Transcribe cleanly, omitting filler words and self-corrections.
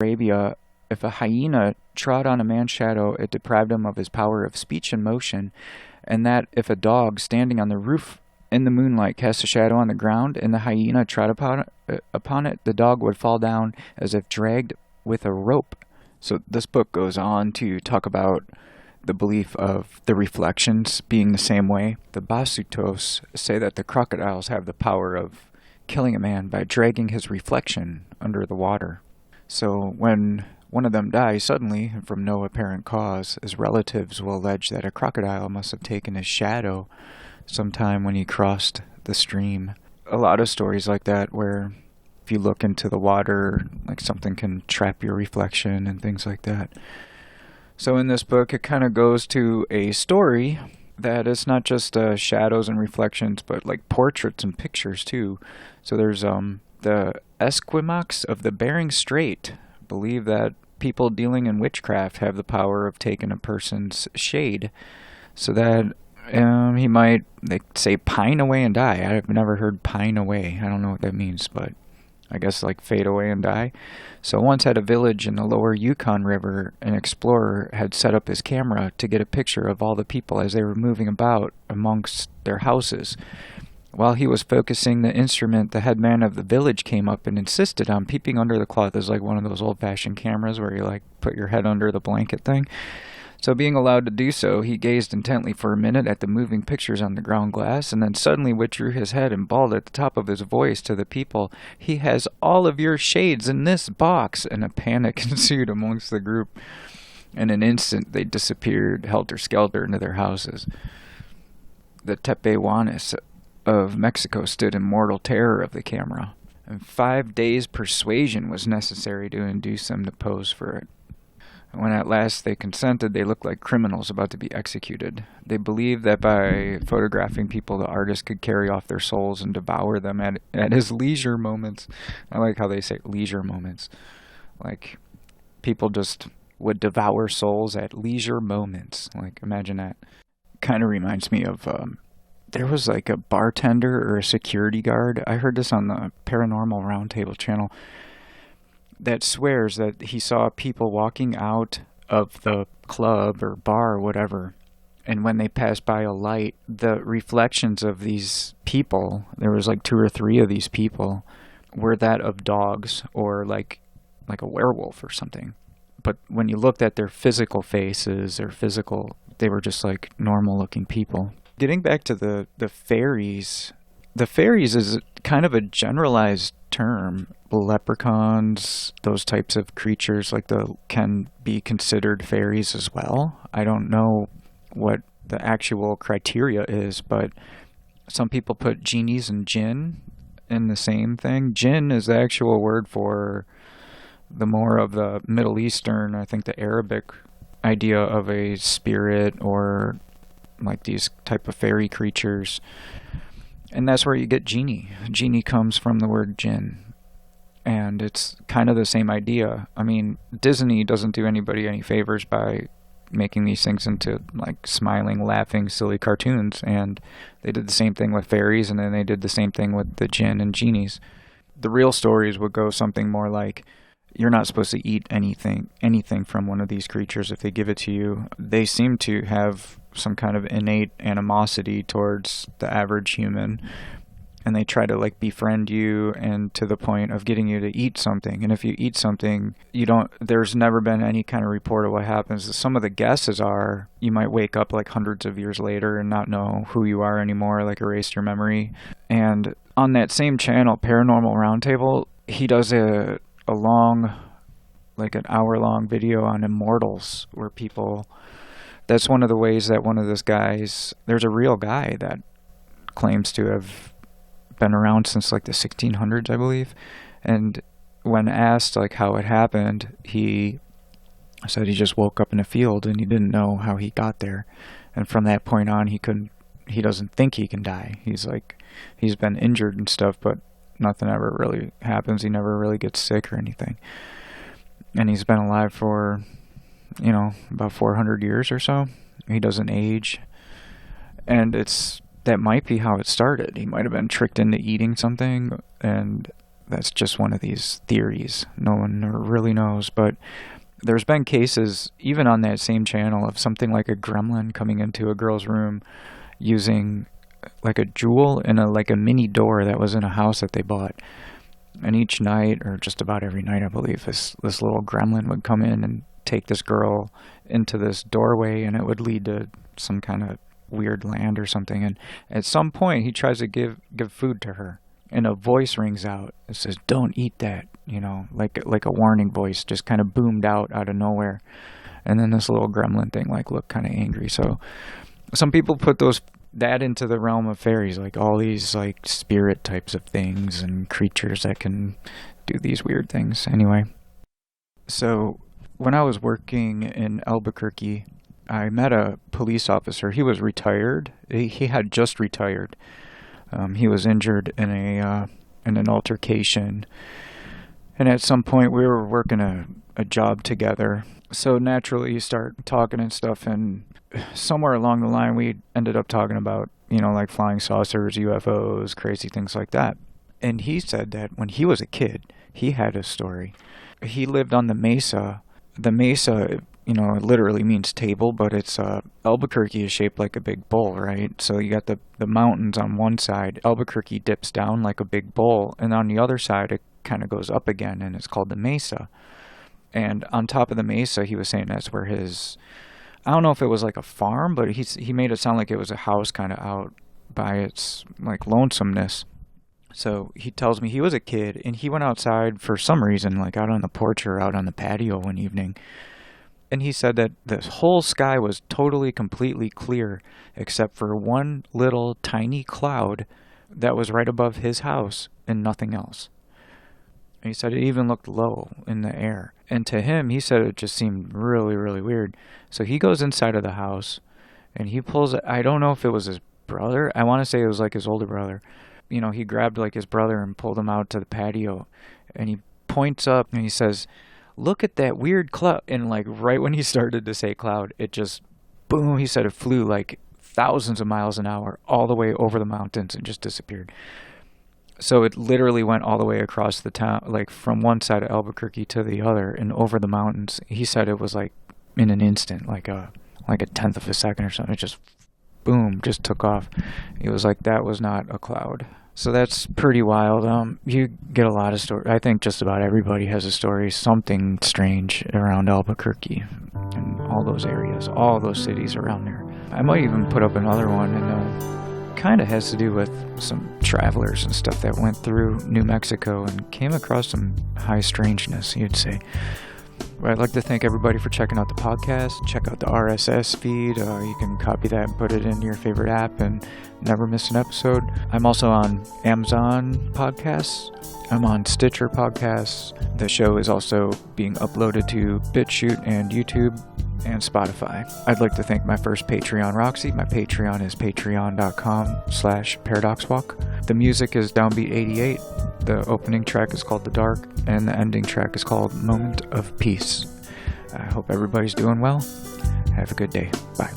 Arabia, if a hyena trod on a man's shadow, it deprived him of his power of speech and motion, and that if a dog standing on the roof in the moonlight cast a shadow on the ground and the hyena trod upon it, the dog would fall down as if dragged with a rope. So this book goes on to talk about the belief of the reflections being the same way. The Basutos say that the crocodiles have the power of killing a man by dragging his reflection under the water. So when one of them dies suddenly and from no apparent cause, his relatives will allege that a crocodile must have taken his shadow sometime when he crossed the stream. A lot of stories like that where if you look into the water, like something can trap your reflection and things like that. So in this book, it kind of goes to a story that it's not just shadows and reflections, but like portraits and pictures too. So there's the Esquimaux of the Bering Strait believe that people dealing in witchcraft have the power of taking a person's shade, so that he might, they say, pine away and die. I've never heard pine away. I don't know what that means, but I guess like fade away and die. So once at a village in the lower Yukon River, an explorer had set up his camera to get a picture of all the people as they were moving about amongst their houses. While he was focusing the instrument, the headman of the village came up and insisted on peeping under the cloth. It's like one of those old-fashioned cameras where you like put your head under the blanket thing. So being allowed to do so, he gazed intently for a minute at the moving pictures on the ground glass, and then suddenly withdrew his head and bawled at the top of his voice to the people, "He has all of your shades in this box!" And a panic ensued amongst the group. In an instant, they disappeared helter-skelter into their houses. The Tepehuanes of Mexico stood in mortal terror of the camera, and 5 days' persuasion was necessary to induce them to pose for it. When at last they consented, they looked like criminals about to be executed. They believed that by photographing people, the artist could carry off their souls and devour them at his leisure moments. I like how they say leisure moments. Like, people just would devour souls at leisure moments. Like, imagine that. Kind of reminds me of, there was like a bartender or a security guard. I heard this on the Paranormal Roundtable channel, that swears that he saw people walking out of the club or bar or whatever, and when they passed by a light, the reflections of these people, there was like 2 or 3 of these people, were that of dogs or like a werewolf or something. But when you looked at their physical faces, they were just like normal looking people. Getting back to the fairies, the fairies is kind of a generalized term. Leprechauns, those types of creatures can be considered fairies as well. I don't know what the actual criteria is, but some people put genies and jinn in the same thing. Jinn is the actual word for the more of the Middle Eastern, I think the Arabic idea of a spirit or like these type of fairy creatures. And that's where you get genie. Genie comes from the word jinn. And it's kind of the same idea. I mean, Disney doesn't do anybody any favors by making these things into like smiling, laughing, silly cartoons. And they did the same thing with fairies, and then they did the same thing with the jinn and genies. The real stories would go something more like, you're not supposed to eat anything from one of these creatures if they give it to you. They seem to have some kind of innate animosity towards the average human, and they try to like befriend you, and to the point of getting you to eat something. And if you eat something, there's never been any kind of report of what happens. Some of the guesses are you might wake up like hundreds of years later and not know who you are anymore, like erase your memory. And on that same channel, Paranormal Roundtable, he does a long, like an hour-long video on immortals, where people, that's one of the ways that one of those guys, there's a real guy that claims to have been around since like the 1600s, I believe. And when asked like how it happened, he said he just woke up in a field and he didn't know how he got there. And from that point on, he doesn't think he can die. He's been injured and stuff, but nothing ever really happens. He never really gets sick or anything. And he's been alive for, about 400 years or so. He doesn't age. And that might be how it started. He might have been tricked into eating something, and that's just one of these theories. No one really knows, but there's been cases, even on that same channel, of something like a gremlin coming into a girl's room using like a jewel and like a mini door that was in a house that they bought. And each night, or just about every night, I believe, this little gremlin would come in and take this girl into this doorway, and it would lead to some kind of weird land or something. And at some point, he tries to give food to her, and a voice rings out. It says, "Don't eat that," like a warning voice just kind of boomed out of nowhere. And then this little gremlin thing looked kind of angry. So some people put that into the realm of fairies, like all these like spirit types of things and creatures that can do these weird things. Anyway, so when I was working in Albuquerque, I met a police officer. He was retired. He had just retired. He was injured in an altercation, and at some point we were working a job together. So naturally you start talking and stuff, and somewhere along the line we ended up talking about, like flying saucers, UFOs, crazy things like that. And he said that when he was a kid, he had a story. He lived on the mesa. The mesa, it literally means table, but it's Albuquerque is shaped like a big bowl, right? So you got the mountains on one side. Albuquerque dips down like a big bowl, and on the other side it kind of goes up again, and it's called the mesa. And on top of the mesa, he was saying that's where I don't know if it was like a farm, but he made it sound like it was a house kind of out by its like lonesomeness. So he tells me he was a kid, and he went outside for some reason, like out on the porch or out on the patio one evening. And he said that the whole sky was totally, completely clear, except for one little tiny cloud that was right above his house and nothing else. And he said it even looked low in the air. And to him, he said it just seemed really, really weird. So he goes inside of the house, and he pulls, I don't know if it was his brother. I want to say it was like his older brother. He grabbed like his brother and pulled him out to the patio. And he points up and he says, "Look at that weird cloud." And like right when he started to say cloud, it just, boom, he said it flew like thousands of miles an hour all the way over the mountains and just disappeared. So it literally went all the way across the town, like from one side of Albuquerque to the other and over the mountains. He said it was like in an instant, like a tenth of a second or something. It just, boom, just took off. It was like that was not a cloud. So that's pretty wild. You get a lot of stories. I think just about everybody has a story, something strange around Albuquerque and all those areas, all those cities around there. I might even put up another one, and kind of has to do with some travelers and stuff that went through New Mexico and came across some high strangeness, you'd say. But I'd like to thank everybody for checking out the podcast. Check out the RSS feed. You can copy that and put it in your favorite app and never miss an episode. I'm also on Amazon Podcasts. I'm on Stitcher Podcasts. The show is also being uploaded to BitChute and YouTube and Spotify. I'd like to thank my first Patreon, Roxy. My Patreon is patreon.com/ParadoxWalk. The music is Downbeat 88. The opening track is called The Dark, and the ending track is called Moment of Peace. I hope everybody's doing well. Have a good day. Bye.